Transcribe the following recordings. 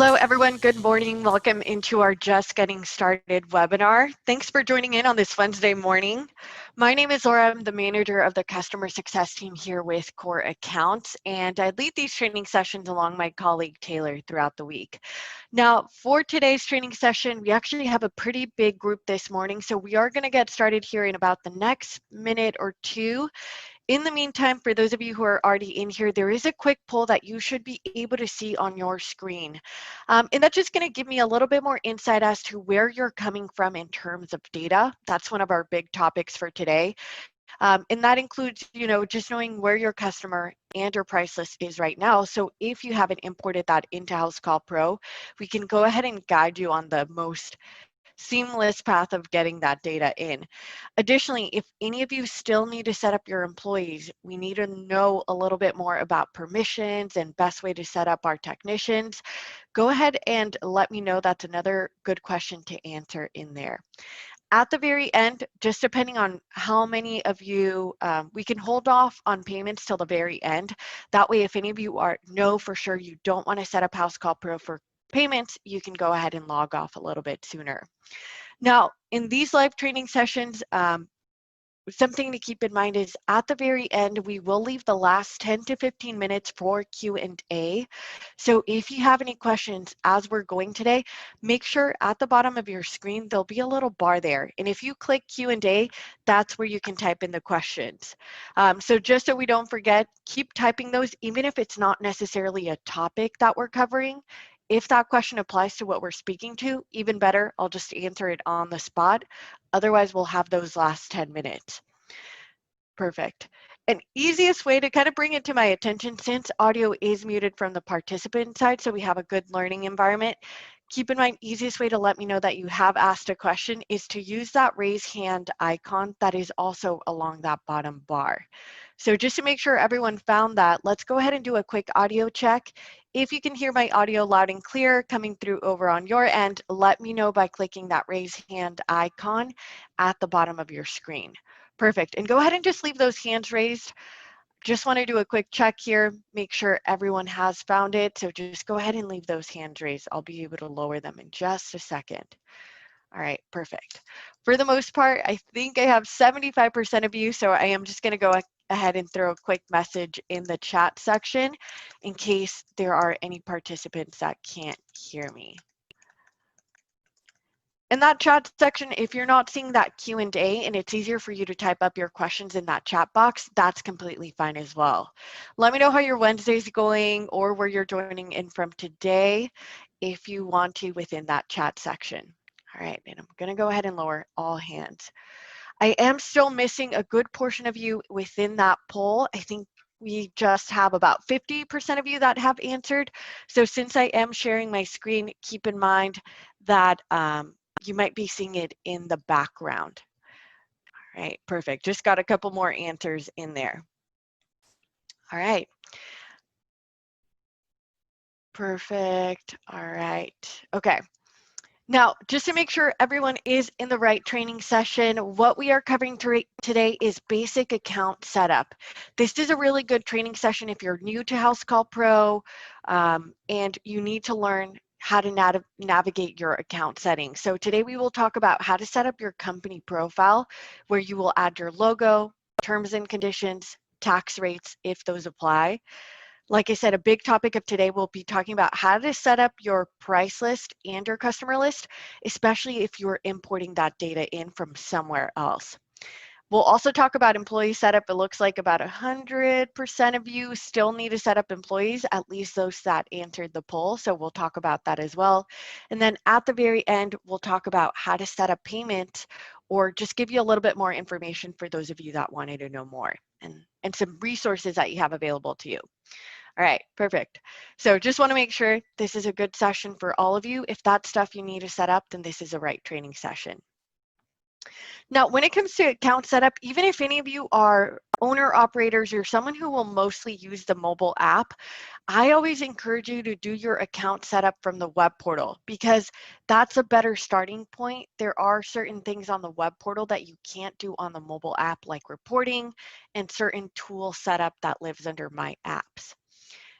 Hello, everyone. Good morning. Welcome into our Just Getting Started webinar. Thanks for joining in on this Wednesday morning. My name is Laura. I'm the manager of the customer success team here with Core Accounts, and I lead these training sessions along my colleague Taylor throughout the week. Now, for today's training session, we actually have a pretty big group this morning, so we are going to get started here in about the next minute or two. In the meantime, for those of you who are already in here, there is a quick poll that you should be able to see on your screen. And that's just going to give me a little bit more insight as to where you're coming from in terms of data. That's one of our big topics for today. And that includes, just knowing where your customer and your price list is right now. So if you haven't imported that into Housecall Pro, we can go ahead and guide you on the most seamless path of getting that data in. Additionally, if any of you still need to set up your employees, we need to know a little bit more about permissions and best way to set up our technicians. Go ahead and let me know. That's another good question to answer in there. At the very end, just depending on how many of you, we can hold off on payments till the very end. That way, if any of you know for sure you don't want to set up Housecall Pro for payments, you can go ahead and log off a little bit sooner. Now, in these live training sessions, something to keep in mind is at the very end, we will leave the last 10 to 15 minutes for Q&A. So if you have any questions as we're going today, make sure at the bottom of your screen, there'll be a little bar there. And if you click Q&A, that's where you can type in the questions. So just so we don't forget, keep typing those, even if it's not necessarily a topic that we're covering. If that question applies to what we're speaking to, even better, I'll just answer it on the spot. Otherwise, we'll have those last 10 minutes. Perfect. An easiest way to kind of bring it to my attention, since audio is muted from the participant side, so we have a good learning environment, keep in mind, easiest way to let me know that you have asked a question is to use that raise hand icon that is also along that bottom bar. So just to make sure everyone found that, let's go ahead and do a quick audio check. If you can hear my audio loud and clear coming through over on your end, let me know by clicking that raise hand icon at the bottom of your screen. Perfect. And go ahead and just leave those hands raised. Just want to do a quick check here, make sure everyone has found it. So just go ahead and leave those hands raised. I'll be able to lower them in just a second. All right, perfect. For the most part, I think I have 75% of you, so I am just going to go ahead and throw a quick message in the chat section in case there are any participants that can't hear me. In that chat section, if you're not seeing that Q&A and it's easier for you to type up your questions in that chat box, that's completely fine as well. Let me know how your Wednesday's going or where you're joining in from today if you want to within that chat section. All right, and I'm going to go ahead and lower all hands. I am still missing a good portion of you within that poll. I think we just have about 50% of you that have answered. So since I am sharing my screen, keep in mind that you might be seeing it in the background. All right, perfect. Just got a couple more answers in there. All right. Perfect. All right. Okay. Now, just to make sure everyone is in the right training session, what we are covering today is basic account setup. This is a really good training session if you're new to Housecall Pro and you need to learn how to navigate your account settings. So today we will talk about how to set up your company profile where you will add your logo, terms and conditions, tax rates if those apply. Like I said, a big topic of today, we'll be talking about how to set up your price list and your customer list, especially if you're importing that data in from somewhere else. We'll also talk about employee setup. It looks like about 100% of you still need to set up employees, at least those that answered the poll. So we'll talk about that as well. And then at the very end, we'll talk about how to set up payments or just give you a little bit more information for those of you that wanted to know more and some resources that you have available to you. All right, perfect. So just want to make sure this is a good session for all of you. If that's stuff you need to set up, then this is a right training session. Now, when it comes to account setup, even if any of you are owner operators or someone who will mostly use the mobile app, I always encourage you to do your account setup from the web portal because that's a better starting point. There are certain things on the web portal that you can't do on the mobile app, like reporting and certain tool setup that lives under My Apps.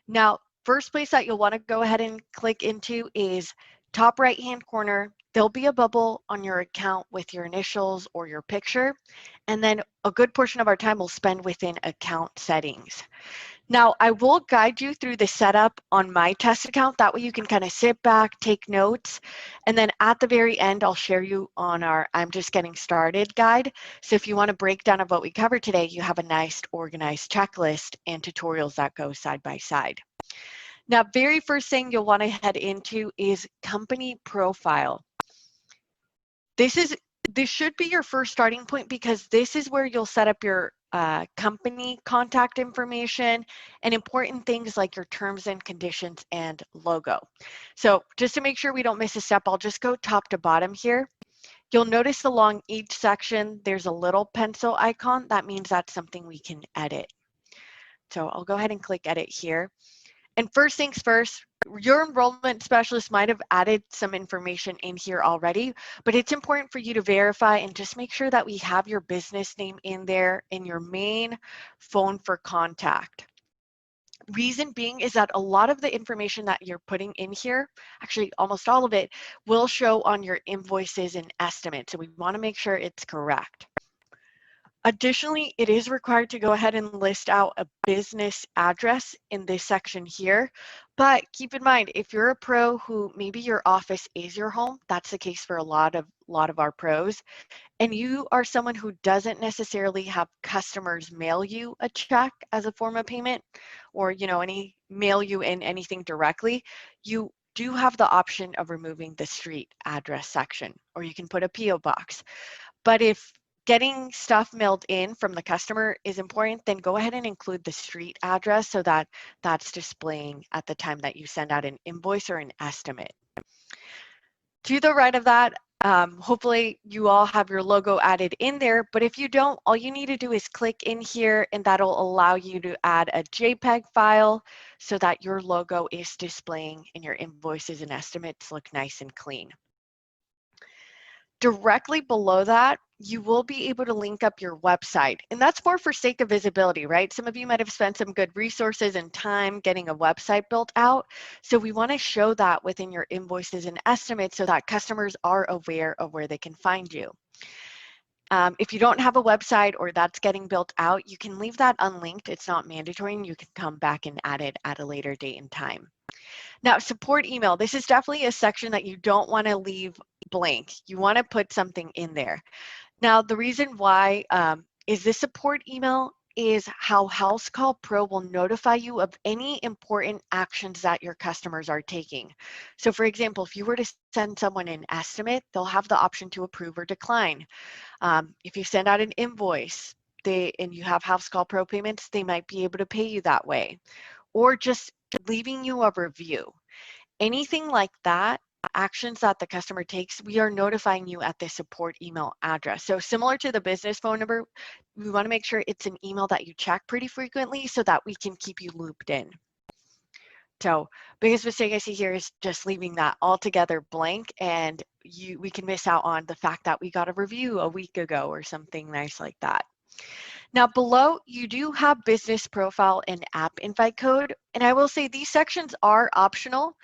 Now, first place that you'll want to go ahead and click into is top right-hand corner. There'll be a bubble on your account with your initials or your picture, and then a good portion of our time we'll spend within account settings. Now, I will guide you through the setup on my test account. That way you can kind of sit back, take notes, and then at the very end, I'll share you on our I'm Just Getting Started guide. So if you want a breakdown of what we covered today, you have a nice organized checklist and tutorials that go side by side. Now, very first thing you'll want to head into is company profile. This should be your first starting point because this is where you'll set up your company contact information and important things like your terms and conditions and logo. So just to make sure we don't miss a step, I'll just go top to bottom here. You'll notice along each section, there's a little pencil icon. That means that's something we can edit. So I'll go ahead and click edit here. And first things first, your enrollment specialist might have added some information in here already, but it's important for you to verify and just make sure that we have your business name in there and your main phone for contact. Reason being is that a lot of the information that you're putting in here, actually almost all of it, will show on your invoices and estimates. So we want to make sure it's correct. Additionally, it is required to go ahead and list out a business address in this section here. But keep in mind, if you're a pro who maybe your office is your home, that's the case for a lot of our pros, and you are someone who doesn't necessarily have customers mail you a check as a form of payment, or mail you in anything directly, you do have the option of removing the street address section, or you can put a PO box. But if getting stuff mailed in from the customer is important, then go ahead and include the street address so that that's displaying at the time that you send out an invoice or an estimate. To the right of that, hopefully you all have your logo added in there, but if you don't, all you need to do is click in here and that'll allow you to add a JPEG file so that your logo is displaying and your invoices and estimates look nice and clean. Directly below that, you will be able to link up your website. And that's more for sake of visibility, right? Some of you might have spent some good resources and time getting a website built out. So we want to show that within your invoices and estimates so that customers are aware of where they can find you. If you don't have a website or that's getting built out, you can leave that unlinked. It's not mandatory and you can come back and add it at a later date and time. Now, support email. This is definitely a section that you don't want to leave blank. You want to put something in there. Now, the reason why is this support email is how Housecall Pro will notify you of any important actions that your customers are taking. So for example, if you were to send someone an estimate, they'll have the option to approve or decline. If you send out an invoice and you have Housecall Pro payments, they might be able to pay you that way. Or just leaving you a review. Anything like that, actions that the customer takes, we are notifying you at the support email address. So similar to the business phone number, we want to make sure it's an email that you check pretty frequently so that we can keep you looped in. So biggest mistake I see here is just leaving that altogether blank, and we can miss out on the fact that we got a review a week ago or something nice like that. Now below, you do have business profile and app invite code. And I will say these sections are optional.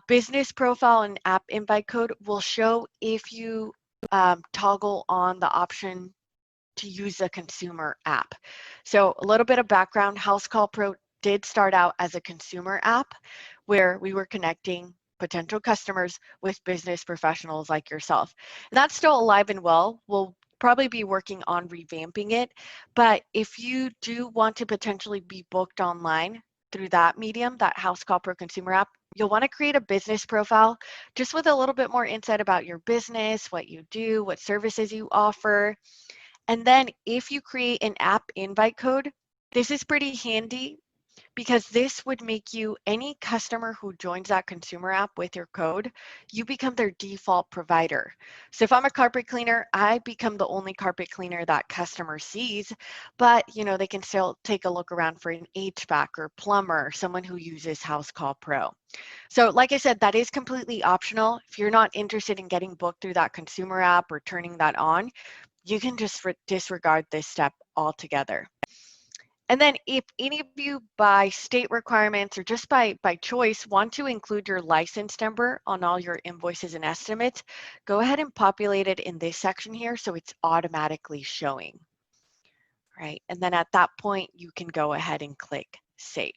Business profile and app invite code will show if you toggle on the option to use a consumer app. So a little bit of background, Housecall Pro did start out as a consumer app where we were connecting potential customers with business professionals like yourself. And that's still alive and well. We'll probably be working on revamping it. But if you do want to potentially be booked online through that medium, that Housecall Pro consumer app, you'll want to create a business profile just with a little bit more insight about your business, what you do, what services you offer. And then if you create an app invite code, this is pretty handy because this would make you, any customer who joins that consumer app with your code, you become their default provider. So if I'm a carpet cleaner, I become the only carpet cleaner that customer sees, but they can still take a look around for an HVAC or plumber, someone who uses Housecall Pro. So like I said, that is completely optional. If you're not interested in getting booked through that consumer app or turning that on, you can just disregard this step altogether. And then if any of you by state requirements or just by choice want to include your license number on all your invoices and estimates, go ahead and populate it in this section here so it's automatically showing, right? And then at that point, you can go ahead and click Save.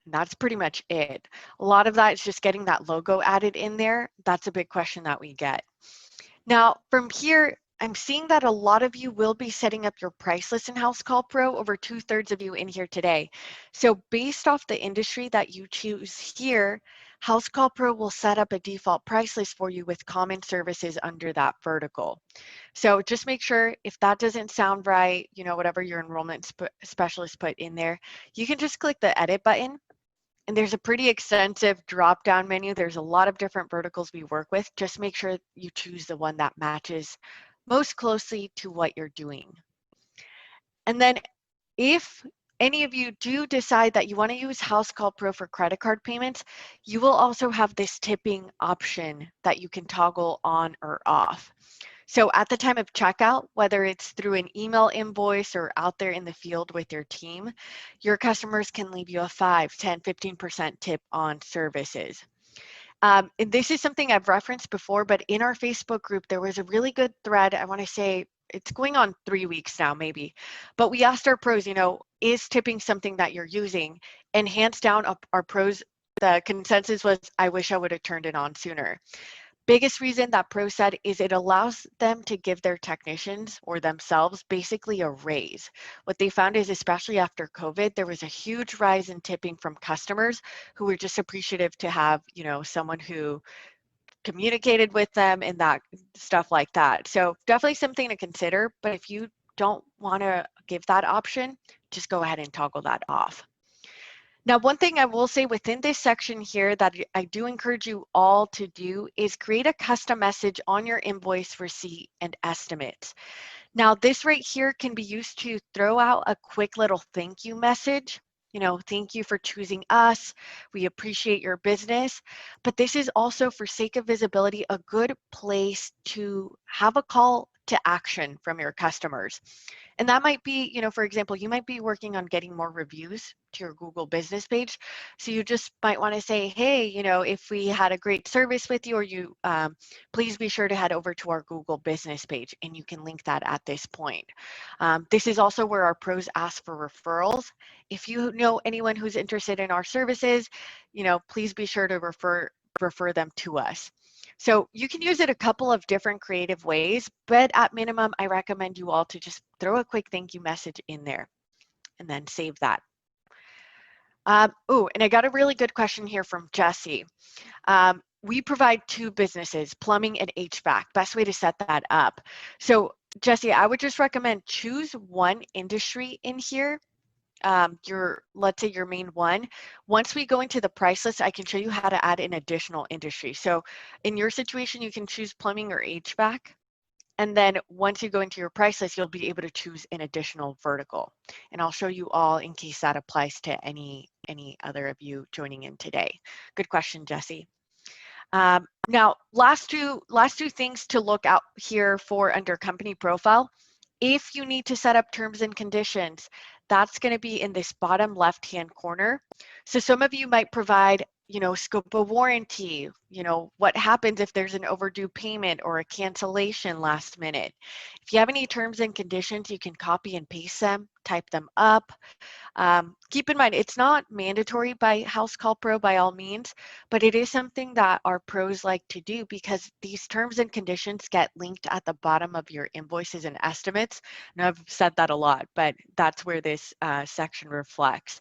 And that's pretty much it. A lot of that is just getting that logo added in there. That's a big question that we get. Now, from here, I'm seeing that a lot of you will be setting up your price list in Housecall Pro, over 2/3 of you in here today. So based off the industry that you choose here, Housecall Pro will set up a default price list for you with common services under that vertical. So just make sure if that doesn't sound right, you know, whatever your enrollment specialist put in there, you can just click the edit button. And there's a pretty extensive drop-down menu. There's a lot of different verticals we work with. Just make sure you choose the one that matches most closely to what you're doing. And then if any of you do decide that you want to use Housecall Pro for credit card payments, you will also have this tipping option that you can toggle on or off. So at the time of checkout, whether it's through an email invoice or out there in the field with your team, your customers can leave you a 5, 10, 15% tip on services. And this is something I've referenced before, but in our Facebook group, there was a really good thread. I want to say it's going on 3 weeks now, maybe. But we asked our pros, you know, is tipping something that you're using? And hands down, our pros, the consensus was, I wish I would have turned it on sooner. Biggest reason that pros said is it allows them to give their technicians or themselves basically a raise. What they found is, especially after COVID, there was a huge rise in tipping from customers who were just appreciative to have, you know, someone who communicated with them and that stuff like that. So definitely something to consider, but if you don't want to give that option, just go ahead and toggle that off. Now, one thing I will say within this section here that I do encourage you all to do is create a custom message on your invoice, receipt, and estimates. Now, this right here can be used to throw out a quick little thank you message. You know, thank you for choosing us. We appreciate your business. But this is also, for sake of visibility, a good place to have a call to action from your customers. And that might be, you know, for example, you might be working on getting more reviews to your Google business page. So you just might want to say, hey, you know, if we had a great service with you, or you, please be sure to head over to our Google business page, and you can link that at this point. This is also where our pros ask for referrals. If you know anyone who's interested in our services, you know, please be sure to refer them to us. So you can use it a couple of different creative ways, but at minimum, I recommend you all to just throw a quick thank you message in there and then save that. And I got a really good question here from Jesse. We provide 2 businesses, plumbing and HVAC. Best way to set that up. So Jesse, I would just recommend choose one industry in here. Let's say your main one. Once we go into the price list, I can show you how to add an additional industry. So in your situation, you can choose plumbing or HVAC. And then once you go into your price list, you'll be able to choose an additional vertical. And I'll show you all in case that applies to any other of you joining in today. Good question, Jesse. Now, last two things to look out here for under company profile. If you need to set up terms and conditions, that's going to be in this bottom left-hand corner. So some of you might provide, you know, scope of warranty, you know, what happens if there's an overdue payment or a cancellation last minute. If you have any terms and conditions, you can copy and paste them, type them up. Keep in mind, it's not mandatory by Housecall Pro by all means, but it is something that our pros like to do because these terms and conditions get linked at the bottom of your invoices and estimates. And I've said that a lot, but that's where this section reflects.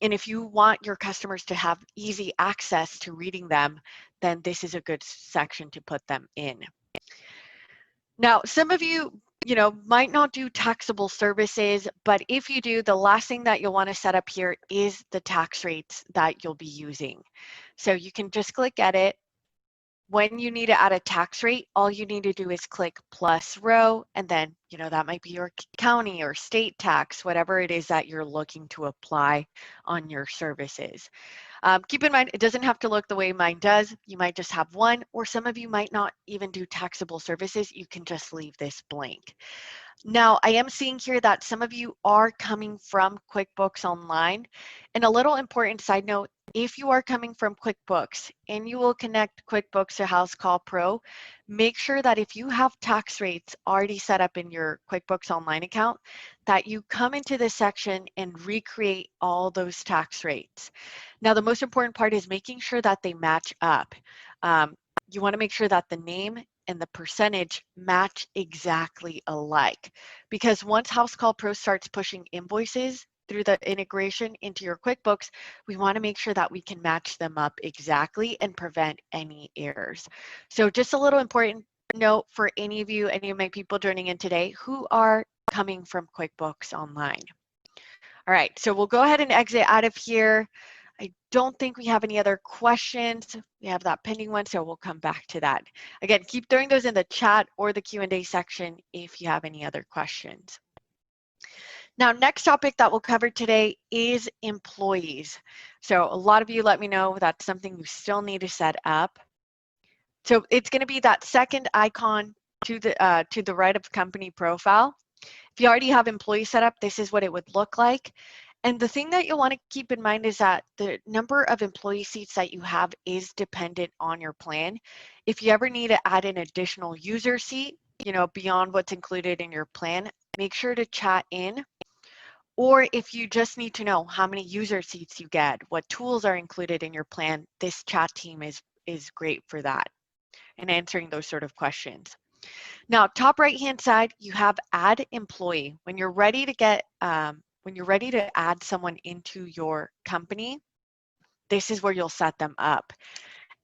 And if you want your customers to have easy access to reading them, then this is a good section to put them in. Now, some of you, you know, might not do taxable services, but if you do, the last thing that you'll want to set up here is the tax rates that you'll be using. So you can just click edit. When you need to add a tax rate, all you need to do is click plus row, and then, that might be your county or state tax, whatever it is that you're looking to apply on your services. Keep in mind, it doesn't have to look the way mine does. You might just have one, or some of you might not even do taxable services. You can just leave this blank. Now, I am seeing here that some of you are coming from QuickBooks Online. And a little important side note, if you are coming from QuickBooks and you will connect QuickBooks to Housecall Pro, make sure that if you have tax rates already set up in your QuickBooks Online account, that you come into this section and recreate all those tax rates. Now, the most important part is making sure that they match up. You want to make sure that the name and the percentage match exactly alike. Because once Housecall Pro starts pushing invoices through the integration into your QuickBooks, we want to make sure that we can match them up exactly and prevent any errors. So just a little important note for any of my people joining in today who are coming from QuickBooks Online. All right, so we'll go ahead and exit out of here. I don't think we have any other questions. We have that pending one, so we'll come back to that. Again, keep throwing those in the chat or the Q&A section if you have any other questions. Now, next topic that we'll cover today is employees. So a lot of you let me know that's something you still need to set up. So it's going to be that second icon to the right of company profile. If you already have employee set up, this is what it would look like. And the thing that you'll want to keep in mind is that the number of employee seats that you have is dependent on your plan. If you ever need to add an additional user seat, beyond what's included in your plan, make sure to chat in. Or if you just need to know how many user seats you get, what tools are included in your plan, this chat team is great for that and answering those sort of questions. Now, top right-hand side, you have add employee. When you're ready to add someone into your company, this is where you'll set them up.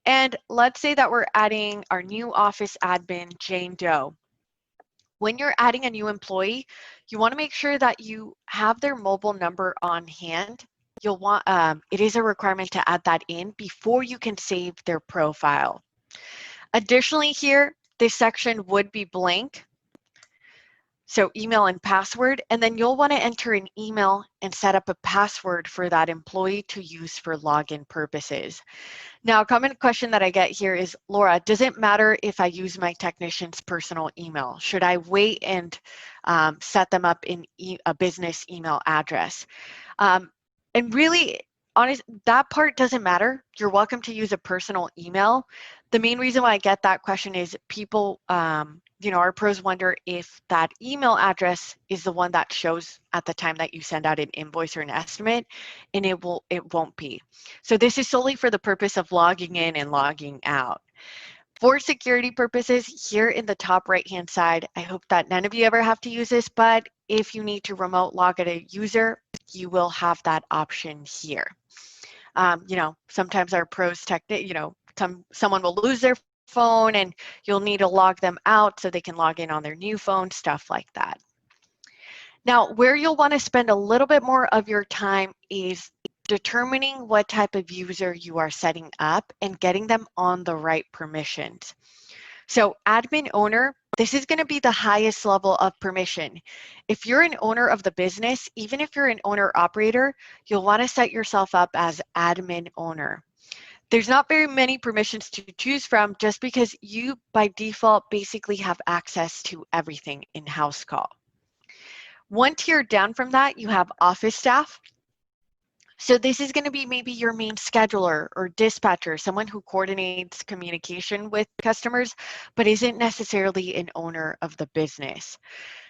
And let's say that we're adding our new office admin, Jane Doe. When you're adding a new employee, you want to make sure that you have their mobile number on hand. You'll want, it is a requirement to add that in before you can save their profile. Additionally here, this section would be blank. So email and password, and then you'll want to enter an email and set up a password for that employee to use for login purposes. Now, a common question that I get here is, Laura, does it matter if I use my technician's personal email? Should I wait and set them up in a business email address? And really, that part doesn't matter. You're welcome to use a personal email. The main reason why I get that question is people, our pros wonder if that email address is the one that shows at the time that you send out an invoice or an estimate, and it won't be. So this is solely for the purpose of logging in and logging out. For security purposes, here in the top right-hand side, I hope that none of you ever have to use this, but if you need to remote log at a user, you will have that option here. Sometimes our pros someone will lose their phone and you'll need to log them out so they can log in on their new phone, stuff like that. Now, where you'll want to spend a little bit more of your time is determining what type of user you are setting up and getting them on the right permissions. So admin owner, this is going to be the highest level of permission. If you're an owner of the business, even if you're an owner operator, you'll want to set yourself up as admin owner. There's not very many permissions to choose from just because you by default basically have access to everything in Housecall. One tier down from that, you have office staff. So this is going to be maybe your main scheduler or dispatcher, someone who coordinates communication with customers, but isn't necessarily an owner of the business.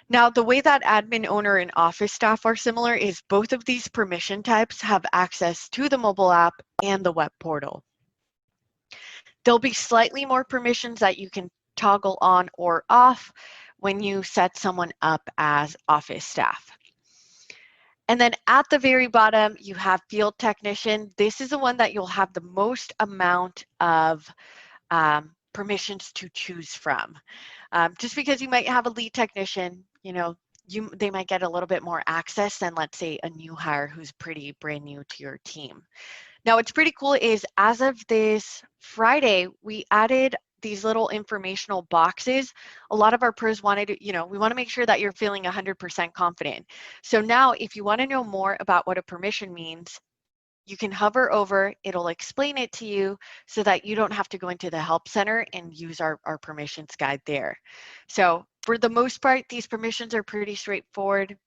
Now, the way that admin owner and office staff are similar is both of these permission types have access to the mobile app and the web portal. There'll be slightly more permissions that you can toggle on or off when you set someone up as office staff. And then at the very bottom, you have field technician. This is the one that you'll have the most amount of permissions to choose from. Just because you might have a lead technician, they might get a little bit more access than, let's say, a new hire who's pretty brand new to your team. Now, what's pretty cool is as of this Friday, we added these little informational boxes, a lot of our pros wanted to, we want to make sure that you're feeling 100% confident. So now if you want to know more about what a permission means, you can hover over, it'll explain it to you so that you don't have to go into the help center and use our permissions guide there. So for the most part, these permissions are pretty straightforward.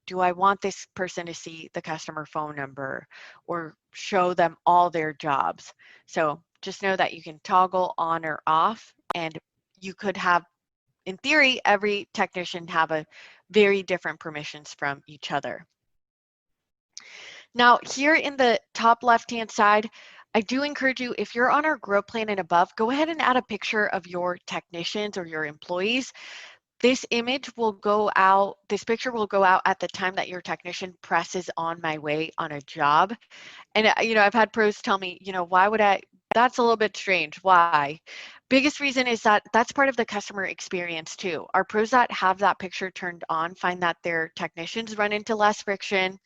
Do I want this person to see the customer phone number or show them all their jobs? So just know that you can toggle on or off, and you could have, in theory, every technician have a very different permissions from each other. Now, here in the top left-hand side, I do encourage you, if you're on our Grow Plan and above, go ahead and add a picture of your technicians or your employees. This image will go out, this picture will go out at the time that your technician presses on my way on a job. And, I've had pros tell me, why would that's a little bit strange. Why? Biggest reason is that that's part of the customer experience too. Our pros that have that picture turned on find that their technicians run into less friction.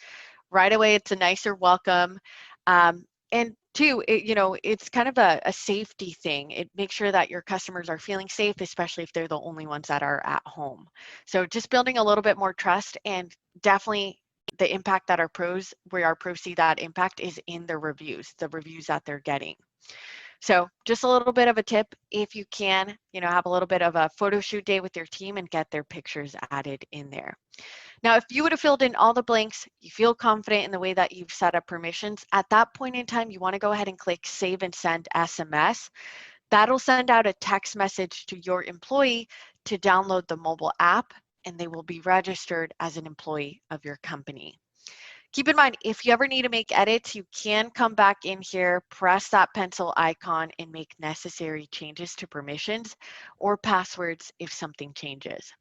Right away, it's a nicer welcome. And two, it's kind of a safety thing. It makes sure that your customers are feeling safe, especially if they're the only ones that are at home. So just building a little bit more trust, and definitely the impact that where our pros see that impact is in the reviews that they're getting. So just a little bit of a tip, if you can, have a little bit of a photo shoot day with your team and get their pictures added in there. Now, if you would have filled in all the blanks, you feel confident in the way that you've set up permissions, at that point in time, you want to go ahead and click Save and Send SMS. That'll send out a text message to your employee to download the mobile app, and they will be registered as an employee of your company. Keep in mind, if you ever need to make edits, you can come back in here, press that pencil icon, and make necessary changes to permissions or passwords if something changes.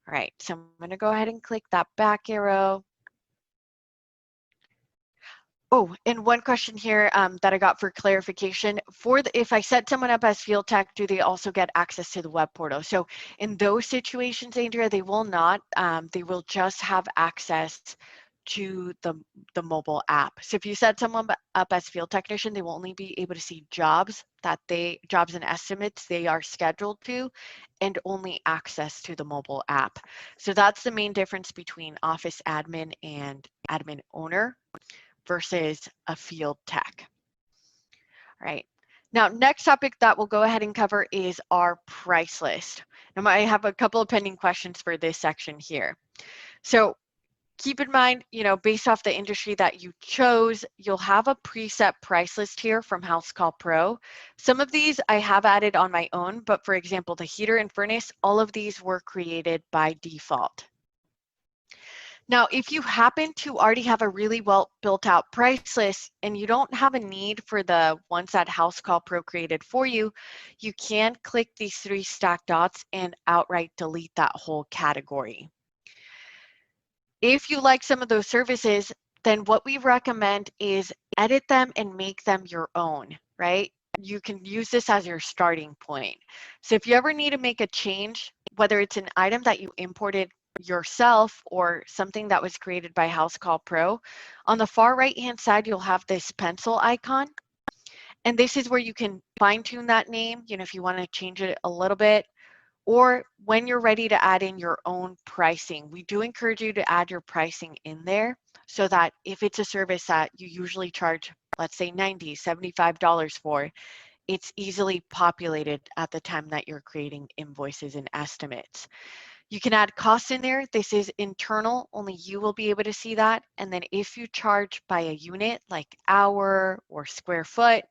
All right, so I'm going to go ahead and click that back arrow. Oh, and one question here that I got for clarification. If I set someone up as field tech, do they also get access to the web portal? So in those situations, Andrea, they will not. They will just have access to the mobile app. So if you set someone up as field technician, they will only be able to see jobs and estimates they are scheduled to, and only access to the mobile app. So that's the main difference between office admin and admin owner versus a field tech. All right. Now, next topic that we'll go ahead and cover is our price list. Now, I have a couple of pending questions for this section here. So keep in mind, based off the industry that you chose, you'll have a preset price list here from Housecall Pro. Some of these I have added on my own, but for example, the heater and furnace, all of these were created by default. Now, if you happen to already have a really well built out price list and you don't have a need for the ones that Housecall Pro created for you, you can click these 3 stacked dots and outright delete that whole category. If you like some of those services, then what we recommend is edit them and make them your own, right? You can use this as your starting point. So if you ever need to make a change, whether it's an item that you imported yourself or something that was created by Housecall Pro, on the far right-hand side, you'll have this pencil icon. And this is where you can fine-tune that name, if you want to change it a little bit, or when you're ready to add in your own pricing. We do encourage you to add your pricing in there so that if it's a service that you usually charge, let's say $90, $75 for, it's easily populated at the time that you're creating invoices and estimates. You can add costs in there. This is internal, only you will be able to see that. And then if you charge by a unit like hour or square foot,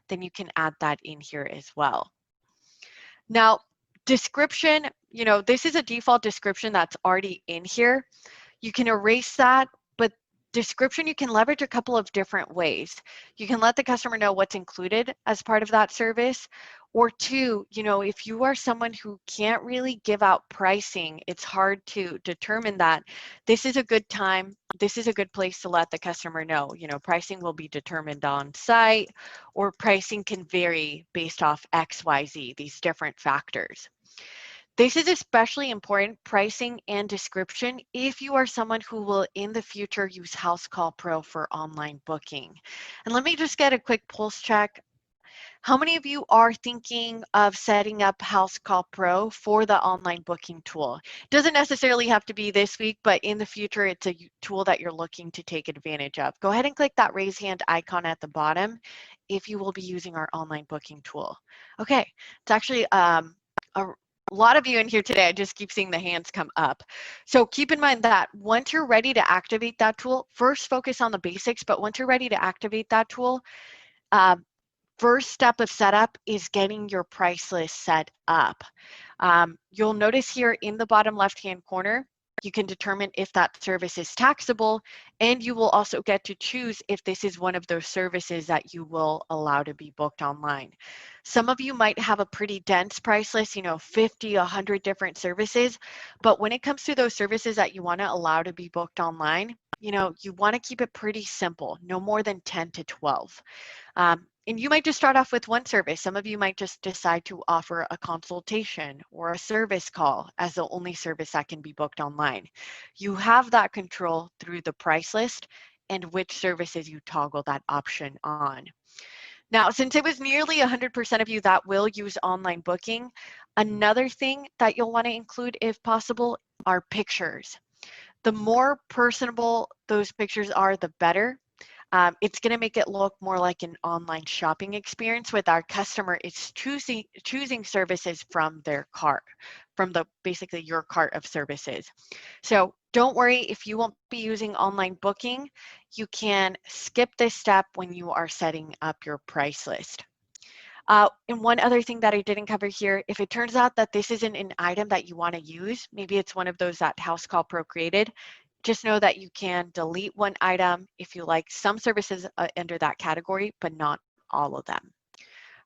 then you can add that in here as well. Now, description, this is a default description that's already in here. You can erase that, but description you can leverage a couple of different ways. You can let the customer know what's included as part of that service, or two, if you are someone who can't really give out pricing, it's hard to determine that. This is a good time. This is a good place to let the customer know, pricing will be determined on site, or pricing can vary based off X, Y, Z, these different factors. This is especially important, pricing and description, if you are someone who will in the future use Housecall Pro for online booking. And let me just get a quick pulse check. How many of you are thinking of setting up Housecall Pro for the online booking tool? Doesn't necessarily have to be this week, but in the future, it's a tool that you're looking to take advantage of. Go ahead and click that raise hand icon at the bottom if you will be using our online booking tool. Okay, it's actually a lot of you in here today. I just keep seeing the hands come up. So keep in mind that once you're ready to activate that tool, first focus on the basics, but once you're ready to activate that tool, first step of setup is getting your price list set up. You'll notice here in the bottom left-hand corner, you can determine if that service is taxable, and you will also get to choose if this is one of those services that you will allow to be booked online. Some of you might have a pretty dense price list, 50, 100 different services, but when it comes to those services that you want to allow to be booked online, you want to keep it pretty simple, no more than 10 to 12. And you might just start off with one service. Some of you might just decide to offer a consultation or a service call as the only service that can be booked online. You have that control through the price list and which services you toggle that option on. Now, since it was nearly 100% of you that will use online booking, another thing that you'll want to include if possible are pictures. The more personable those pictures are, the better. It's going to make it look more like an online shopping experience with our customer is choosing services from their cart, from basically your cart of services. So don't worry if you won't be using online booking, you can skip this step when you are setting up your price list. And one other thing that I didn't cover here, if it turns out that this isn't an item that you want to use, maybe it's one of those that Housecall Pro created, just know that you can delete one item if you like some services under that category, but not all of them,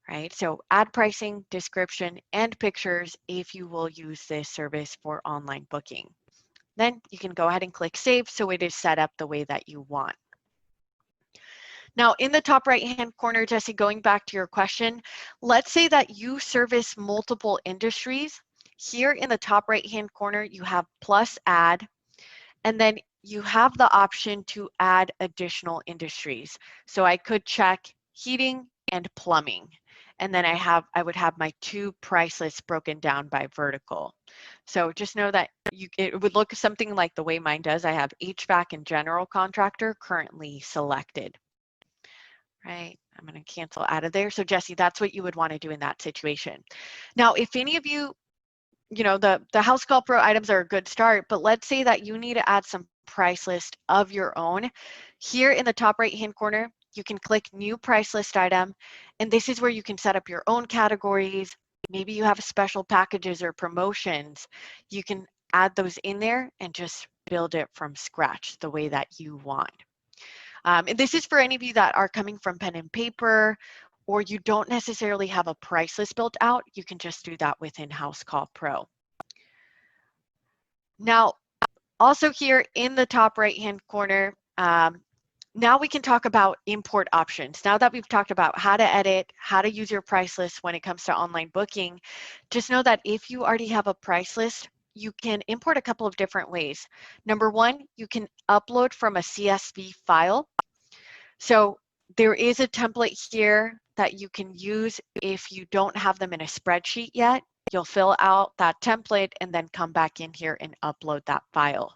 right? So add pricing, description, and pictures if you will use this service for online booking. Then you can go ahead and click save so it is set up the way that you want. Now, in the top right-hand corner, Jesse, going back to your question, let's say that you service multiple industries. Here in the top right-hand corner, you have plus add, and then you have the option to add additional industries. So I could check heating and plumbing, and then I would have my two price lists broken down by vertical. So just know that it would look something like the way mine does. I have HVAC and general contractor currently selected. Right, I'm going to cancel out of there. So Jesse, that's what you would want to do in that situation. Now, if any of you, the Housecall Pro items are a good start, but let's say that you need to add some price list of your own. Here in the top right-hand corner, you can click new price list item, and this is where you can set up your own categories. Maybe you have special packages or promotions. You can add those in there and just build it from scratch the way that you want. And this is for any of you that are coming from pen and paper, or you don't necessarily have a price list built out. You can just do that within Housecall Pro. Now, also here in the top right-hand corner, now we can talk about import options. Now that we've talked about how to edit, how to use your price list when it comes to online booking, just know that if you already have a price list, you can import a couple of different ways. Number one, you can upload from a CSV file. So there is a template here that you can use if you don't have them in a spreadsheet yet. You'll fill out that template and then come back in here and upload that file.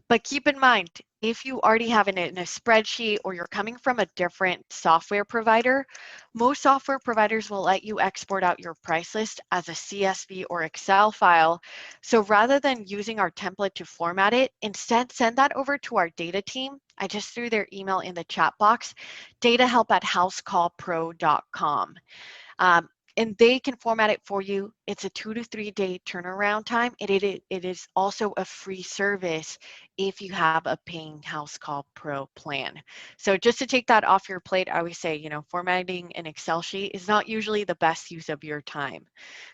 But keep in mind, if you already have it in a spreadsheet or you're coming from a different software provider, most software providers will let you export out your price list as a CSV or Excel file. So rather than using our template to format it, instead send that over to our data team. I just threw their email in the chat box, datahelp@housecallpro.com. And they can format it for you. It's a 2 to 3 day turnaround time. It is also a free service if you have a paying Housecall Pro plan. So just to take that off your plate, I always say, formatting an Excel sheet is not usually the best use of your time.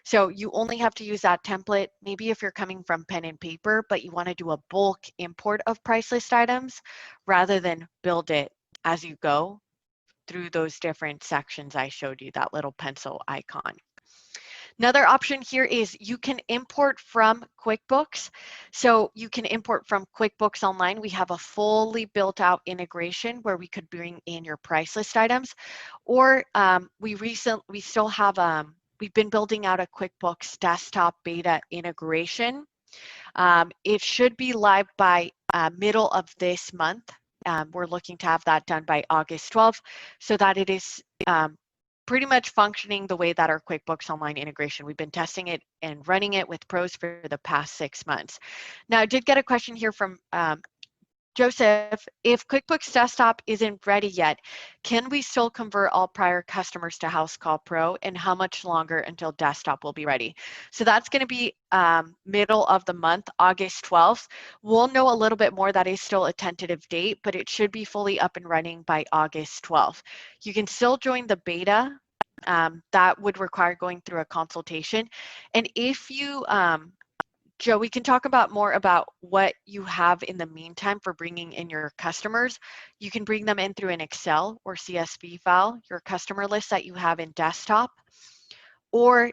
So you only have to use that template, maybe if you're coming from pen and paper, but you want to do a bulk import of price list items rather than build it as you go through those different sections I showed you, that little pencil icon. Another option here is you can import from QuickBooks. So you can import from QuickBooks Online. We have a fully built out integration where we could bring in your price list items. Or we still have, we've been building out a QuickBooks desktop beta integration. It should be live by middle of this month. We're looking to have that done by August 12th so that it is pretty much functioning the way that our QuickBooks Online integration. We've been testing it and running it with pros for the past 6 months. Now, I did get a question here from Joseph. If QuickBooks Desktop isn't ready yet, can we still convert all prior customers to Housecall Pro, and how much longer until Desktop will be ready? So that's going to be middle of the month, August 12th. We'll know a little bit more. That is still a tentative date, but it should be fully up and running by August 12th. You can still join the beta. That would require going through a consultation. And if you Joe, we can talk about more about what you have in the meantime for bringing in your customers. You can bring them in through an Excel or CSV file, your customer list that you have in desktop, or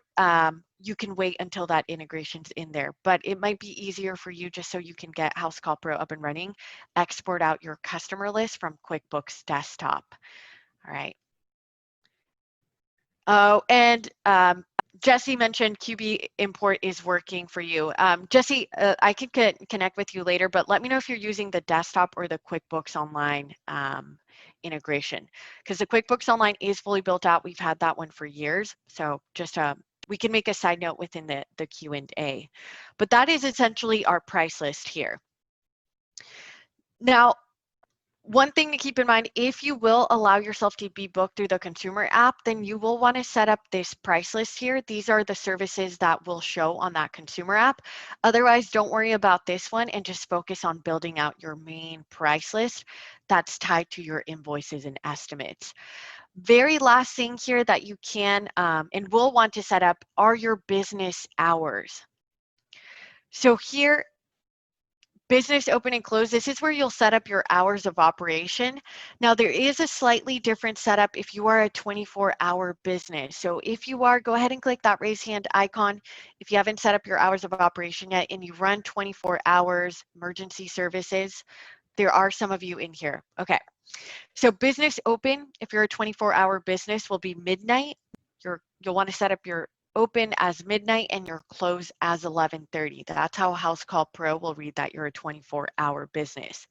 you can wait until that integration's in there. But it might be easier for you, just so you can get Housecall Pro up and running, export out your customer list from QuickBooks Desktop. All right. Oh, and Jesse mentioned Qbo import is working for you. Jesse, I can connect with you later, but let me know if you're using the desktop or the QuickBooks Online integration, because the QuickBooks Online is fully built out. We've had that one for years. So just we can make a side note within the Q&A. But that is essentially our price list here. Now, one thing to keep in mind, if you will allow yourself to be booked through the consumer app, then you will want to set up this price list here. These are the services that will show on that consumer app. Otherwise, don't worry about this one and just focus on building out your main price list that's tied to your invoices and estimates. Very last thing here that you can and will want to set up are your business hours. So here, business open and close, this is where you'll set up your hours of operation. Now, there is a slightly different setup if you are a 24-hour business. So if you are, go ahead and click that raise hand icon. If you haven't set up your hours of operation yet and you run 24 hours emergency services, there are some of you in here. Okay, so business open, if you're a 24-hour business, will be midnight. You'll want to set up your open as midnight and your close as 11:30. That's how Housecall Pro will read that you're a 24-hour business.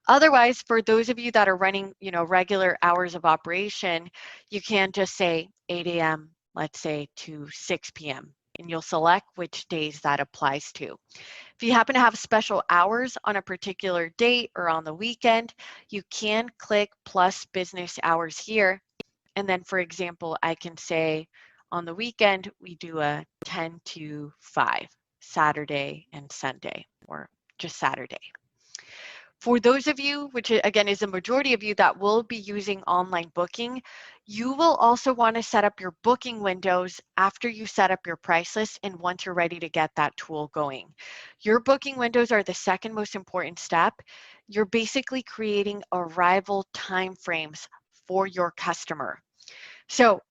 Otherwise, for those of you that are running, regular hours of operation, you can just say 8 a.m., let's say, to 6 p.m., and you'll select which days that applies to. If you happen to have special hours on a particular date or on the weekend, you can click plus business hours here. And then, for example, I can say, on the weekend, we do a 10 to 5, Saturday and Sunday, or just Saturday. For those of you, which again is a majority of you that will be using online booking, you will also want to set up your booking windows after you set up your price list and once you're ready to get that tool going. Your booking windows are the second most important step. You're basically creating arrival timeframes for your customer. So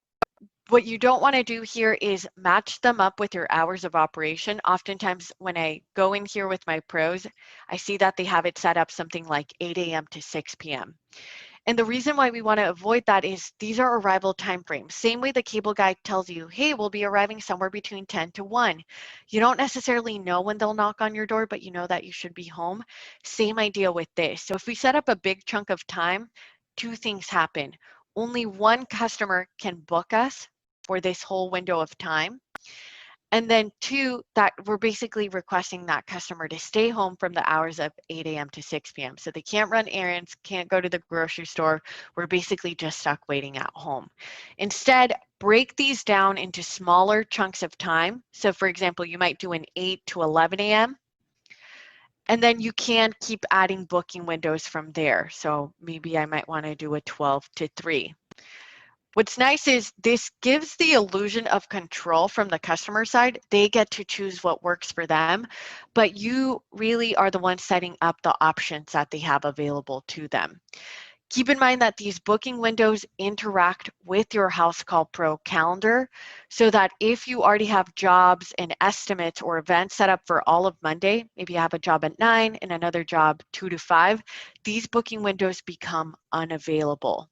what you don't want to do here is match them up with your hours of operation. Oftentimes when I go in here with my pros, I see that they have it set up something like 8 a.m. to 6 p.m. And the reason why we want to avoid that is these are arrival timeframes. Same way the cable guy tells you, hey, we'll be arriving somewhere between 10 to 1. You don't necessarily know when they'll knock on your door, but you know that you should be home. Same idea with this. So if we set up a big chunk of time, two things happen. Only one customer can book us for this whole window of time. And then two, that we're basically requesting that customer to stay home from the hours of 8 a.m. to 6 p.m. So they can't run errands, can't go to the grocery store. We're basically just stuck waiting at home. Instead, break these down into smaller chunks of time. So for example, you might do an 8 to 11 a.m. And then you can keep adding booking windows from there. So maybe I might want to do a 12 to 3. What's nice is this gives the illusion of control from the customer side. They get to choose what works for them, but you really are the one setting up the options that they have available to them. Keep in mind that these booking windows interact with your Housecall Pro calendar so that if you already have jobs and estimates or events set up for all of Monday, maybe you have a job at 9 and another job 2 to 5, these booking windows become unavailable.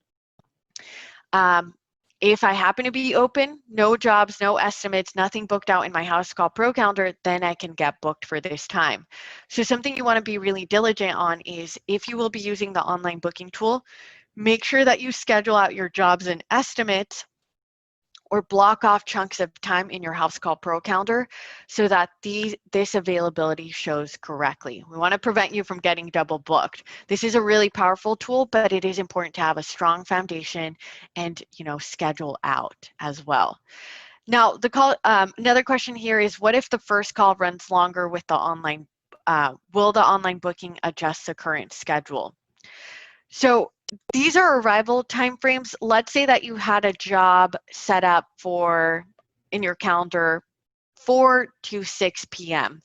If I happen to be open, no jobs, no estimates, nothing booked out in my Housecall Pro calendar, then I can get booked for this time. So something you want to be really diligent on is if you will be using the online booking tool, make sure that you schedule out your jobs and estimates or block off chunks of time in your Housecall Pro calendar so that this availability shows correctly. We want to prevent you from getting double booked. This is a really powerful tool, but it is important to have a strong foundation and, schedule out as well. Now, another question here is, what if the first call runs longer with the online, will the online booking adjust the current schedule? So these are arrival timeframes. Let's say that you had a job set up in your calendar 4 to 6 p.m.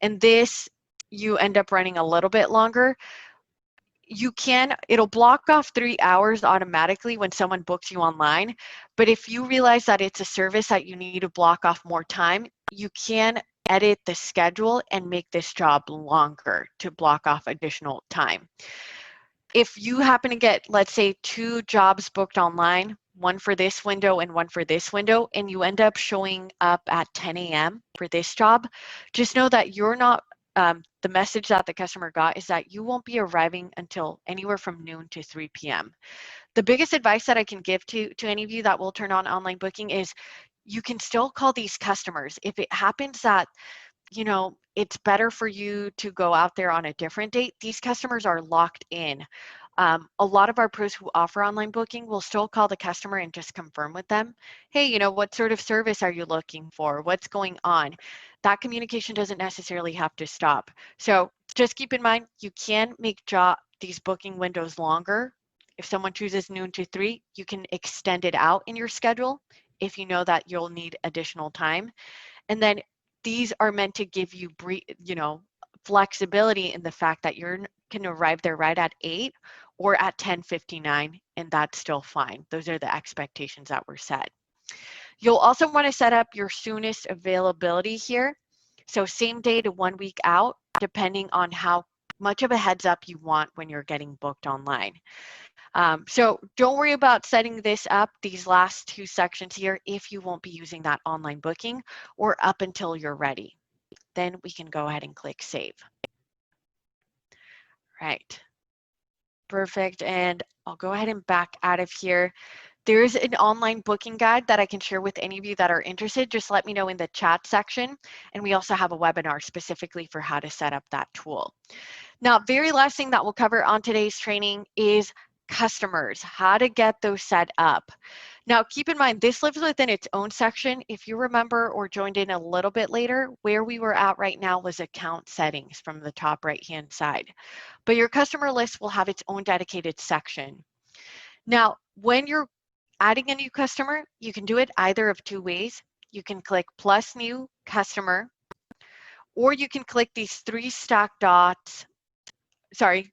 and you end up running a little bit longer. It'll block off 3 hours automatically when someone books you online. But if you realize that it's a service that you need to block off more time, you can edit the schedule and make this job longer to block off additional time. If you happen to get, let's say, 2 jobs booked online, one for this window and one for this window, and you end up showing up at 10 a.m. for this job, just know that you're not, the message that the customer got is that you won't be arriving until anywhere from noon to 3 p.m. The biggest advice that I can give to any of you that will turn on online booking is you can still call these customers. If it happens that it's better for you to go out there on a different date, these customers are locked in. A lot of our pros who offer online booking will still call the customer and just confirm with them, hey, what sort of service are you looking for? What's going on? That communication doesn't necessarily have to stop. So just keep in mind, you can make these booking windows longer. If someone chooses noon to 3, you can extend it out in your schedule if you know that you'll need additional time. And then these are meant to give you, flexibility in the fact that you can arrive there right at 8 or at 10:59, and that's still fine. Those are the expectations that were set. You'll also want to set up your soonest availability here. So same day to 1 week out, depending on how much of a heads up you want when you're getting booked online. So don't worry about setting this up, these last 2 sections here, if you won't be using that online booking or up until you're ready. Then we can go ahead and click Save. Right. Perfect. And I'll go ahead and back out of here. There's an online booking guide that I can share with any of you that are interested. Just let me know in the chat section. And we also have a webinar specifically for how to set up that tool. Now, very last thing that we'll cover on today's training is customers, how to get those set up. Now, keep in mind, this lives within its own section. If you remember or joined in a little bit later, where we were at right now was account settings from the top right-hand side. But your customer list will have its own dedicated section. Now, when you're adding a new customer, you can do it either of 2 ways. You can click plus new customer, or you can click these 3 stacked dots,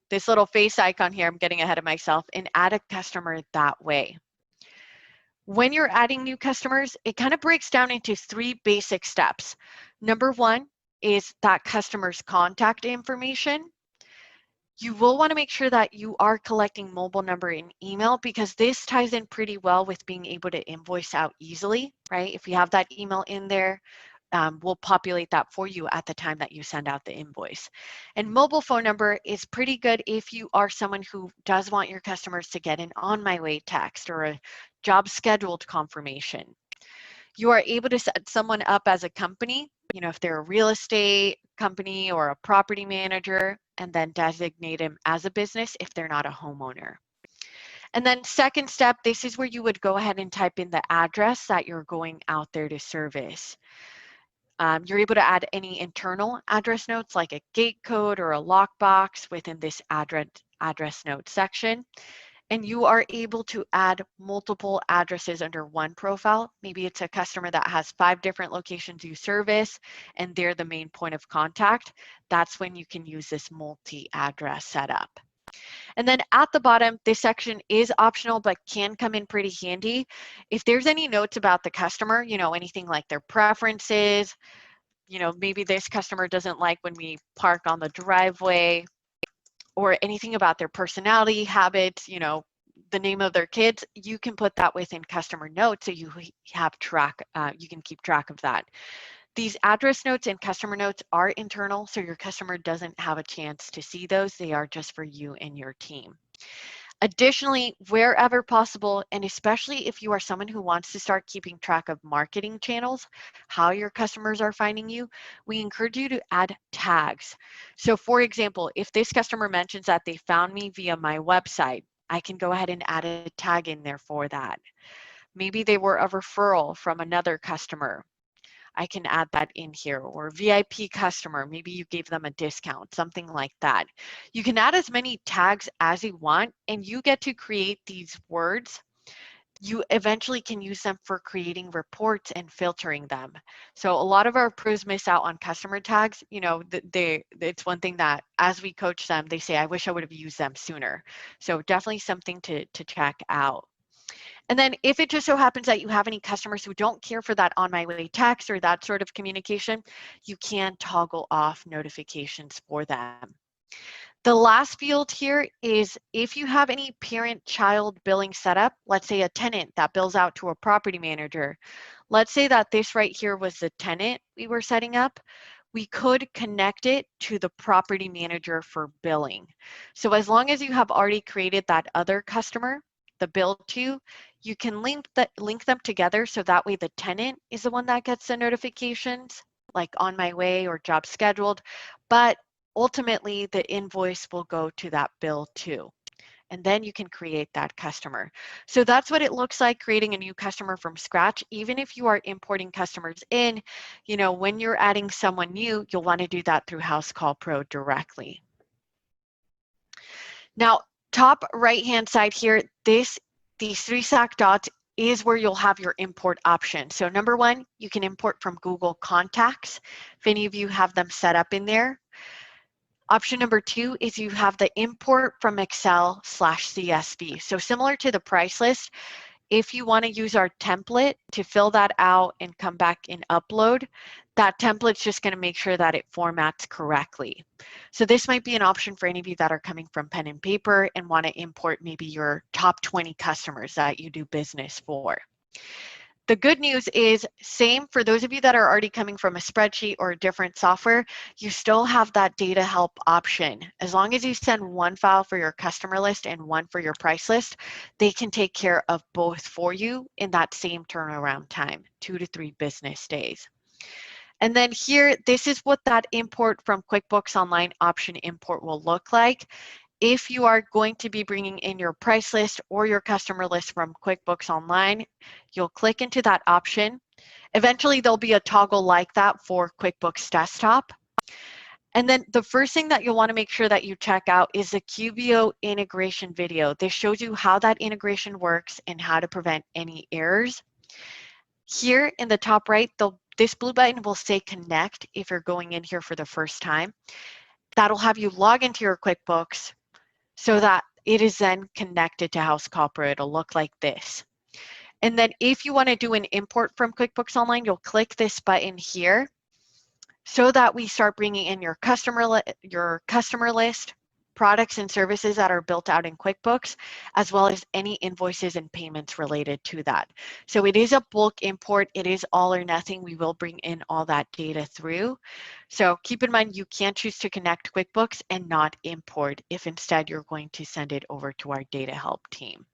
this little face icon here, I'm getting ahead of myself, and add a customer that way. When you're adding new customers, it kind of breaks down into 3 basic steps. Number 1 is that customer's contact information. You will want to make sure that you are collecting mobile number and email because this ties in pretty well with being able to invoice out easily, right? If you have that email in there, we'll populate that for you at the time that you send out the invoice. And mobile phone number is pretty good if you are someone who does want your customers to get an on my way text or a job scheduled confirmation. You are able to set someone up as a company, if they're a real estate company or a property manager, and then designate them as a business if they're not a homeowner. And then second step, this is where you would go ahead and type in the address that you're going out there to service. You're able to add any internal address notes like a gate code or a lockbox within this address note section. And you are able to add multiple addresses under one profile. Maybe it's a customer that has 5 different locations you service and they're the main point of contact. That's when you can use this multi-address setup. And then at the bottom, this section is optional, but can come in pretty handy. If there's any notes about the customer, anything like their preferences, maybe this customer doesn't like when we park on the driveway, or anything about their personality, habits, the name of their kids, you can put that within customer notes so you have track, you can keep track of that. These address notes and customer notes are internal, so your customer doesn't have a chance to see those. They are just for you and your team. Additionally, wherever possible, and especially if you are someone who wants to start keeping track of marketing channels, how your customers are finding you, we encourage you to add tags. So for example, if this customer mentions that they found me via my website, I can go ahead and add a tag in there for that. Maybe they were a referral from another customer. I can add that in here, or VIP customer, maybe you gave them a discount, something like that. You can add as many tags as you want, and you get to create these words. You eventually can use them for creating reports and filtering them. So a lot of our pros miss out on customer tags. It's one thing that as we coach them, they say, I wish I would have used them sooner. So definitely something to check out. And then if it just so happens that you have any customers who don't care for that on my way text or that sort of communication, you can toggle off notifications for them. The last field here is if you have any parent-child billing setup, let's say a tenant that bills out to a property manager. Let's say that this right here was the tenant we were setting up. We could connect it to the property manager for billing. So as long as you have already created that other customer, the bill to, you can link them together so that way the tenant is the one that gets the notifications, like on my way or job scheduled, but ultimately the invoice will go to that bill too. And then you can create that customer. So that's what it looks like creating a new customer from scratch. Even if you are importing customers in, when you're adding someone new, you'll want to do that through Housecall Pro directly. Now, top right-hand side here, these three stack dots is where you'll have your import option. So number one, you can import from Google Contacts, if any of you have them set up in there. Option number two is you have the import from Excel/CSV. So similar to the price list, if you want to use our template to fill that out and come back and upload, that template's just going to make sure that it formats correctly. So this might be an option for any of you that are coming from pen and paper and want to import maybe your top 20 customers that you do business for. The good news is same for those of you that are already coming from a spreadsheet or a different software, you still have that data help option. As long as you send one file for your customer list and one for your price list, they can take care of both for you in that same turnaround time, 2 to 3 business days. And then here, this is what that import from QuickBooks Online option import will look like. If you are going to be bringing in your price list or your customer list from QuickBooks Online, you'll click into that option. Eventually, there'll be a toggle like that for QuickBooks Desktop. And then the first thing that you'll want to make sure that you check out is the Qbo Integration video. This shows you how that integration works and how to prevent any errors. Here in the top right, this blue button will say Connect if you're going in here for the first time. That'll have you log into your QuickBooks so that it is then connected to Housecall Pro. It'll look like this. And then if you want to do an import from QuickBooks Online, you'll click this button here so that we start bringing in your customer list, products and services that are built out in QuickBooks, as well as any invoices and payments related to that. So it is a bulk import. It is all or nothing. We will bring in all that data through. So keep in mind, you can choose to connect QuickBooks and not import if instead you're going to send it over to our data help team.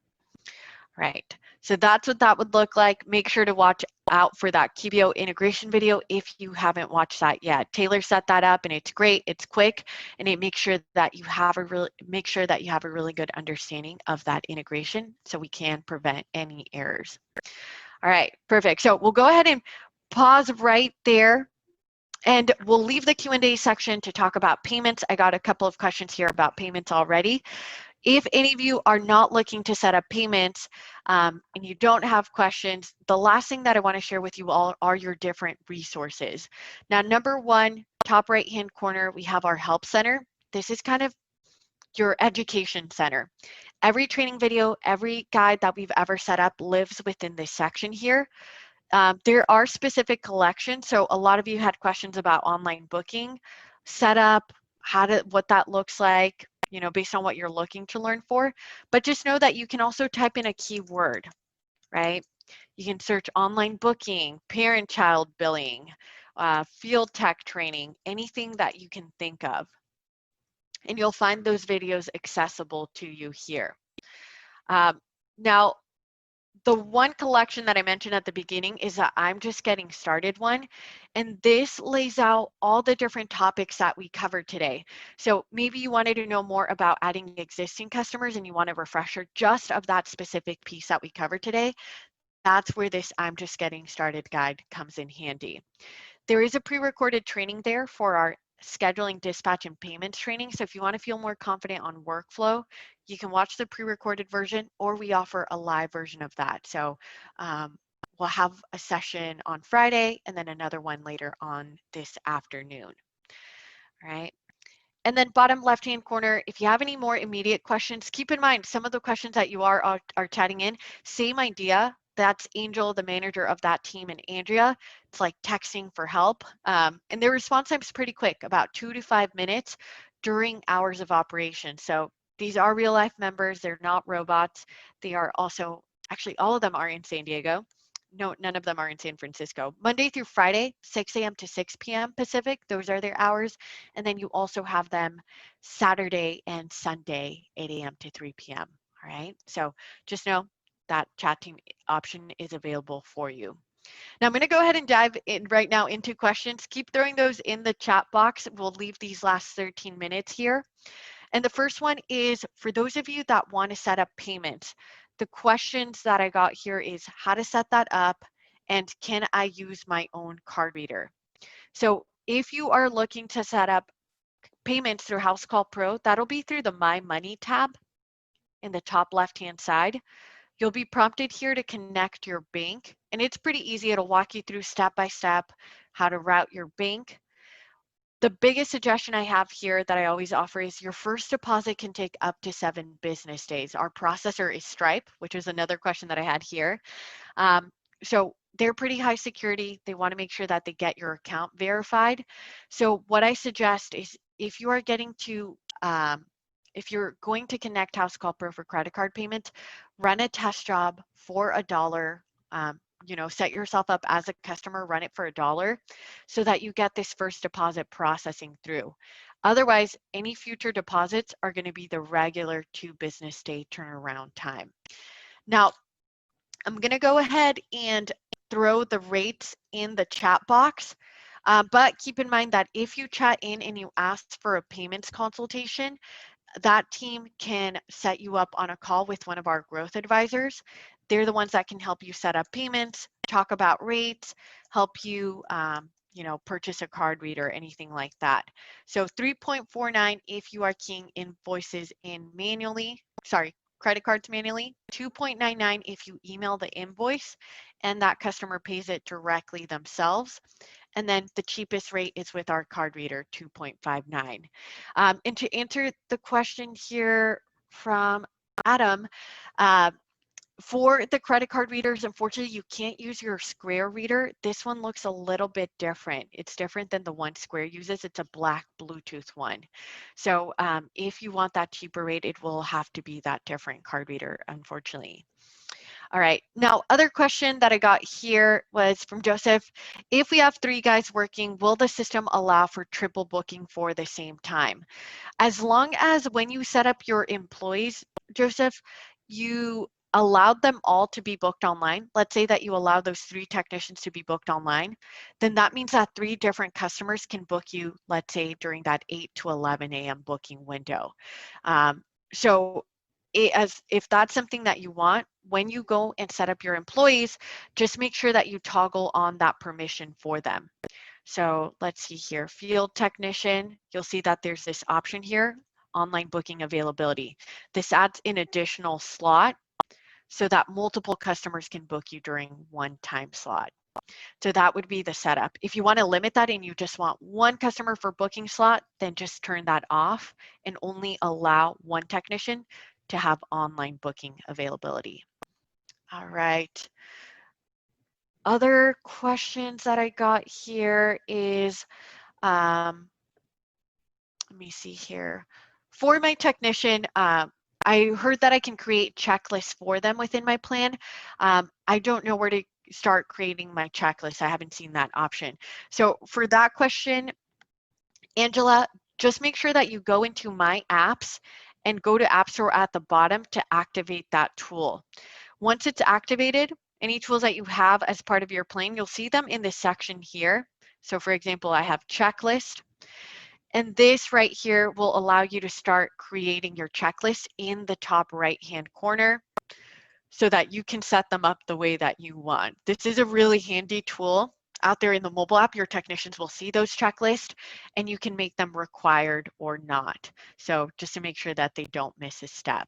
Right, so that's what that would look like. Make sure to watch out for that Qbo integration video if you haven't watched that yet. Taylor set that up and it's great, it's quick, and it makes sure that you have a really good understanding of that integration so we can prevent any errors. All right, perfect. So we'll go ahead and pause right there. And we'll leave the Q&A section to talk about payments. I got a couple of questions here about payments already. If any of you are not looking to set up payments and you don't have questions, the last thing that I want to share with you all are your different resources. Now, number one, top right-hand corner, we have our Help Center. This is kind of your education center. Every training video, every guide that we've ever set up lives within this section here. There are specific collections. So a lot of you had questions about online booking, setup, what that looks like, you know, based on what you're looking to learn for. But just know that you can also type in a keyword, right? You can search online booking, parent-child billing, field tech training, anything that you can think of. And you'll find those videos accessible to you here. Now, the one collection that I mentioned at the beginning is that I'm just getting started one. And this lays out all the different topics that we covered today. So maybe you wanted to know more about adding existing customers and you want a refresher just of that specific piece that we covered today. That's where this I'm just getting started guide comes in handy. There is a pre-recorded training there for our scheduling, dispatch, and payments training. So if you want to feel more confident on workflow, you can watch the pre-recorded version, or we offer a live version of that. So we'll have a session on Friday and then another one later on this afternoon. All right. And then bottom left-hand corner, if you have any more immediate questions, keep in mind some of the questions that you are chatting in, same idea. That's Angel, the manager of that team, and Andrea. It's like texting for help. And their response time is pretty quick, about 2 to 5 minutes during hours of operation. So these are real life members. They're not robots. They are also, actually, all of them are in San Diego. No, none of them are in San Francisco. Monday through Friday, 6 a.m. to 6 p.m. Pacific. Those are their hours. And then you also have them Saturday and Sunday, 8 a.m. to 3 p.m. All right. So just know that chat team option is available for you. Now I'm going to go ahead and dive in right now into questions. Keep throwing those in the chat box. We'll leave these last 13 minutes here. And the first one is for those of you that want to set up payments. The questions that I got here is how to set that up and can I use my own card reader? So if you are looking to set up payments through Housecall Pro, that'll be through the My Money tab in the top left-hand side. You'll be prompted here to connect your bank, and it's pretty easy. It'll walk you through step-by-step how to route your bank. The biggest suggestion I have here that I always offer is your first deposit can take up to 7 business days. Our processor is Stripe, which is another question that I had here. So they're pretty high security. They want to make sure that they get your account verified. So what I suggest is if you are getting to, if you're going to connect Housecall Pro for credit card payments, run a test job for $1. You know, set yourself up as a customer, run it for $1 so that you get this first deposit processing through. Otherwise, any future deposits are going to be the regular 2 business day turnaround time. Now, I'm going to go ahead and throw the rates in the chat box, but keep in mind that if you chat in and you ask for a payments consultation, that team can set you up on a call with one of our growth advisors. They're the ones that can help you set up payments, talk about rates, help you, you know, purchase a card reader, anything like that. So 3.49 if you are keying invoices in manually, sorry, credit cards manually, 2.99 if you email the invoice and that customer pays it directly themselves. And then the cheapest rate is with our card reader, 2.59. And to answer the question here from Adam, for the credit card readers, unfortunately, you can't use your Square reader. This one looks a little bit different. It's different than the one Square uses. It's a black Bluetooth one. So if you want that cheaper rate, it will have to be that different card reader, unfortunately. All right, now other question that I got here was from Joseph. If we have 3 guys working, will the system allow for triple booking for the same time? As long as when you set up your employees, Joseph, you allowed them all to be booked online. Let's say that you allow those 3 technicians to be booked online, then that means that 3 different customers can book you, let's say during that 8 to 11 a.m. booking window. So if that's something that you want, when you go and set up your employees, just make sure that you toggle on that permission for them. So let's see here, field technician, you'll see that there's this option here, online booking availability. This adds an additional slot so that multiple customers can book you during one time slot. So that would be the setup. If you want to limit that and you just want one customer for booking slot, then just turn that off and only allow one technician to have online booking availability. All right. Other questions that I got here is, let me see here. For my technician, I heard that I can create checklists for them within my plan. I don't know where to start creating my checklist. I haven't seen that option. So for that question, Angela, just make sure that you go into My Apps and go to App Store at the bottom to activate that tool. Once it's activated, any tools that you have as part of your plan, you'll see them in this section here. So for example, I have checklist. And this right here will allow you to start creating your checklist in the top right-hand corner so that you can set them up the way that you want. This is a really handy tool. Out there in the mobile app, your technicians will see those checklists and you can make them required or not. So just to make sure that they don't miss a step.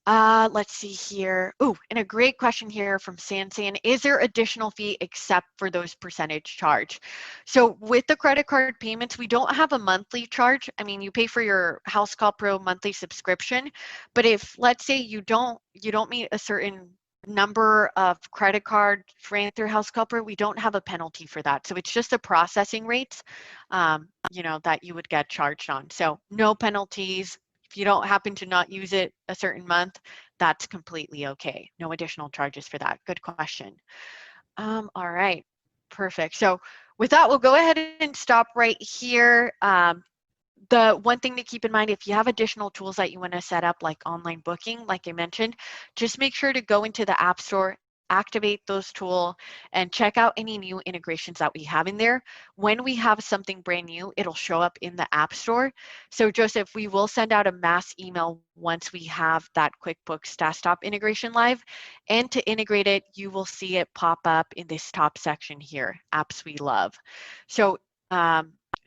Let's see here. Oh, and a great question here from Sansan. Is there additional fee except for those percentage charge? So with the credit card payments, we don't have a monthly charge. I mean, you pay for your Housecall Pro monthly subscription, but if let's say you don't meet a certain number of credit cards ran through Housecall Pro, we don't have a penalty for that. So it's just the processing rates, that you would get charged on. So no penalties. If you don't happen to not use it a certain month, that's completely okay. No additional charges for that. Good question. All right, perfect. So with that, we'll go ahead and stop right here. The one thing to keep in mind, if you have additional tools that you want to set up, like online booking, like I mentioned, just make sure to go into the App Store, activate those tools, and check out any new integrations that we have in there. When we have something brand new, it'll show up in the App Store. So Joseph, we will send out a mass email once we have that QuickBooks Desktop integration live. And to integrate it, you will see it pop up in this top section here, Apps We Love. So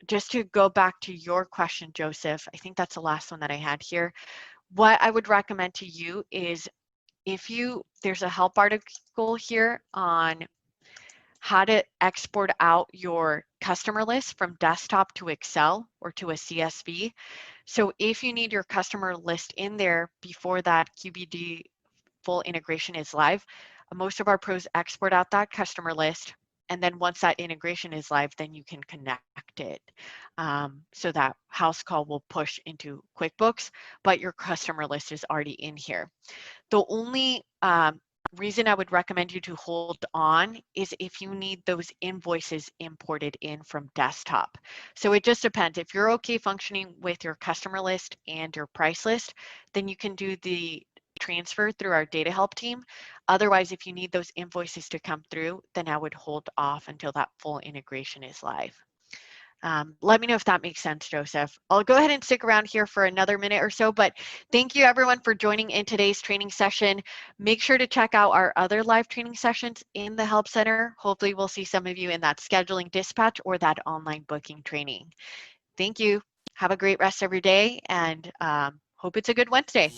just to go back to your question, Joseph, I think that's the last one that I had here. What I would recommend to you is there's a help article here on how to export out your customer list from desktop to Excel or to a CSV. So if you need your customer list in there before that QBD full integration is live, most of our pros export out that customer list. And then once that integration is live, then you can connect it so that Housecall will push into QuickBooks, but your customer list is already in here. The only reason I would recommend you to hold on is if you need those invoices imported in from desktop. So it just depends. If you're okay functioning with your customer list and your price list, then you can do the transfer through our data help team. Otherwise, if you need those invoices to come through, then I would hold off until that full integration is live. Let me know if that makes sense, Joseph. I'll go ahead and stick around here for another minute or so, but thank you everyone for joining in today's training session. Make sure to check out our other live training sessions in the Help Center. Hopefully we'll see some of you in that scheduling dispatch or that online booking training. Thank you. Have a great rest of your day and hope it's a good Wednesday.